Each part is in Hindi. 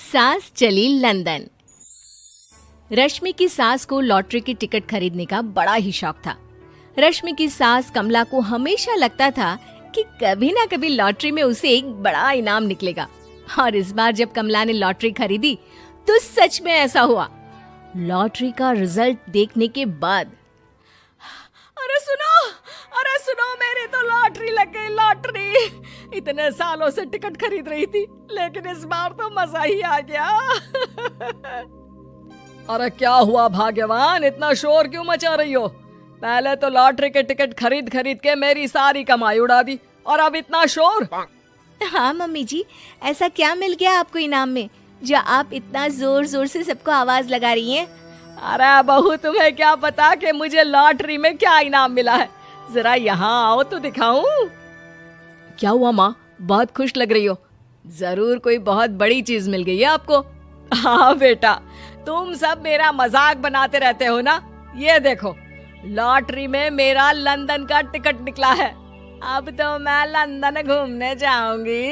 सास चली लंदन। रश्मि की सास को लॉटरी की टिकट खरीदने का बड़ा ही शौक था। रश्मि की सास कमला को हमेशा लगता था कि कभी ना कभी लॉटरी में उसे एक बड़ा इनाम निकलेगा। और इस बार जब कमला ने लॉटरी खरीदी तो सच में ऐसा हुआ। लॉटरी का रिजल्ट देखने के बाद अरे सुनो मेरी तो लॉटरी लग गई। लॉटरी इतने सालों से टिकट खरीद रही थी, लेकिन इस बार तो मजा ही आ गया। अरे क्या हुआ भाग्यवान, इतना शोर क्यों मचा रही हो? पहले तो लॉटरी के टिकट खरीद खरीद के मेरी सारी कमाई उड़ा दी और अब इतना शोर। हाँ मम्मी जी, ऐसा क्या मिल गया आपको इनाम में जो आप इतना जोर जोर से सबको आवाज लगा रही हैं? अरे बहू, तुम्हें क्या पता कि मुझे लॉटरी में क्या इनाम मिला है। जरा यहाँ आओ तो दिखाऊं। क्या हुआ माँ, बहुत खुश लग रही हो? जरूर कोई बहुत बड़ी चीज मिल गई है आपको। हाँ बेटा, तुम सब मेरा मजाक बनाते रहते हो ना। ये देखो, लॉटरी में मेरा लंदन का टिकट निकला है। अब तो मैं लंदन घूमने जाऊंगी।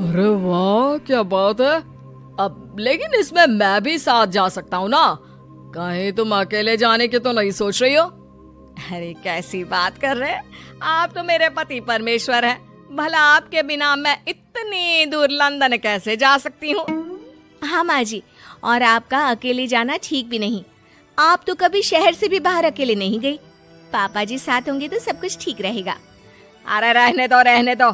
अरे वाह, क्या बात है। अब लेकिन इसमें मैं भी साथ जा सकता हूँ ना? कहीं तुम अकेले जाने की तो नहीं सोच रही हो? अरे कैसी बात कर रहे हैं आप, तो मेरे पति परमेश्वर हैं। भला आपके बिना मैं इतनी दूर लंदन कैसे जा सकती हूँ? हाँ माँ जी, और आपका अकेले जाना ठीक भी नहीं। आप तो कभी शहर से भी बाहर अकेले नहीं गई। पापा जी साथ होंगे तो सब कुछ ठीक रहेगा। अरे रहने दो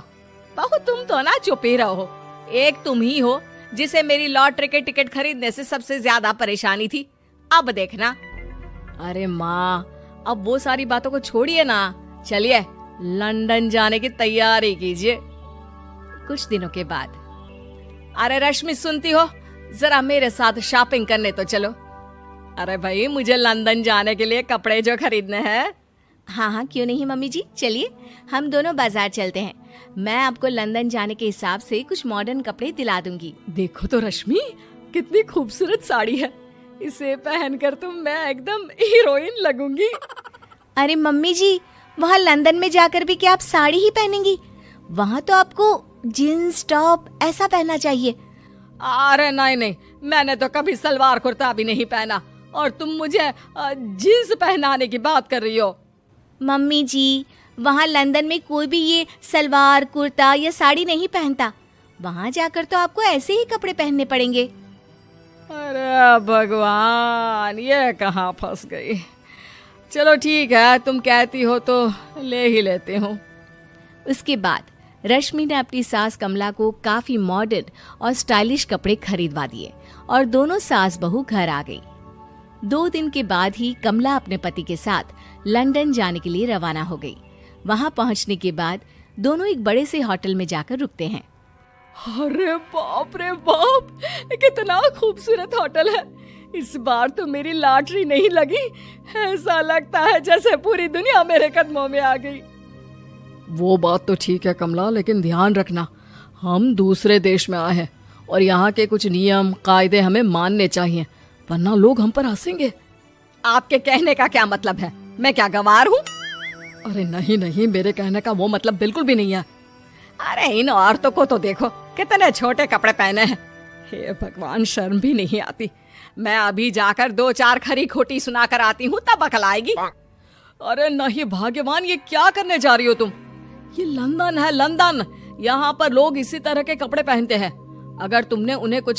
बहू, तुम तो ना चुप ही रहो। एक तुम ही हो जिसे मेरी लॉटरी के टिकट खरीदने से सबसे ज्यादा परेशानी थी। अब देखना। अरे माँ, अब वो सारी बातों को छोड़िए ना। चलिए लंदन जाने की तैयारी कीजिए। कुछ दिनों के बाद, अरे रश्मि सुनती हो, जरा मेरे साथ शॉपिंग करने तो चलो। अरे भाई, मुझे लंदन जाने के लिए कपड़े जो खरीदने हैं। हाँ हाँ, क्यों नहीं मम्मी जी, चलिए हम दोनों बाजार चलते हैं। मैं आपको लंदन जाने के हिसाब से कुछ मॉडर्न कपड़े दिला दूंगी। देखो तो रश्मि, कितनी खूबसूरत साड़ी है। इसे पहनकर तो मैं एकदम हीरोइन लगूंगी। अरे मम्मी जी, वहाँ लंदन में जाकर भी क्या आप साड़ी ही पहनेंगी? वहाँ तो आपको जीन्स टॉप ऐसा पहनना चाहिए। अरे नहीं, मैंने तो कभी सलवार कुर्ता भी नहीं पहना और तुम मुझे जीन्स पहनाने की बात कर रही हो। मम्मी जी, वहाँ लंदन में कोई भी ये सलवार कुर्ता या साड़ी नहीं पहनता। वहाँ जाकर तो आपको ऐसे ही कपड़े पहनने पड़ेंगे। अरे भगवान, ये कहाँ फंस गई। चलो ठीक है, तुम कहती हो तो ले ही लेती हूँ। उसके बाद रश्मि ने अपनी सास कमला को काफी मॉडर्न और स्टाइलिश कपड़े खरीदवा दिए और दोनों सास बहू घर आ गई। 2 दिन के बाद ही कमला अपने पति के साथ लंदन जाने के लिए रवाना हो गई। वहां पहुंचने के बाद दोनों एक बड़े से होटल में जाकर रुकते हैं। अरे बाप रे बाप, कितना खूबसूरत होटल है। इस बार तो मेरी लॉटरी नहीं लगी। ऐसा लगता है जैसे पूरी दुनिया मेरे कदमों में आ गई। वो बात तो ठीक है कमला, लेकिन ध्यान रखना, हम दूसरे देश में आए हैं और यहाँ के कुछ नियम कायदे हमें मानने चाहिए, वरना लोग हम पर हंसेंगे। आपके कहने का क्या मतलब है? मैं क्या गंवार हूँ? अरे नहीं, मेरे कहने का वो मतलब बिल्कुल भी नहीं है। अरे इन औरतों को तो देखो, कितने छोटे कपड़े पहने हैं। हे भगवान, शर्म भी नहीं आती। मैं अभी जाकर 2-4 खरी खोटी सुना कर आती हूँ, तब अकल आएगी। अरे नहीं भाग्यवान, ये क्या करने जा रही हो तुम? ये लंदन है, लंदन। यहाँ पर लोग इसी तरह के कपड़े पहनते हैं। अगर तुमने उन्हें कुछ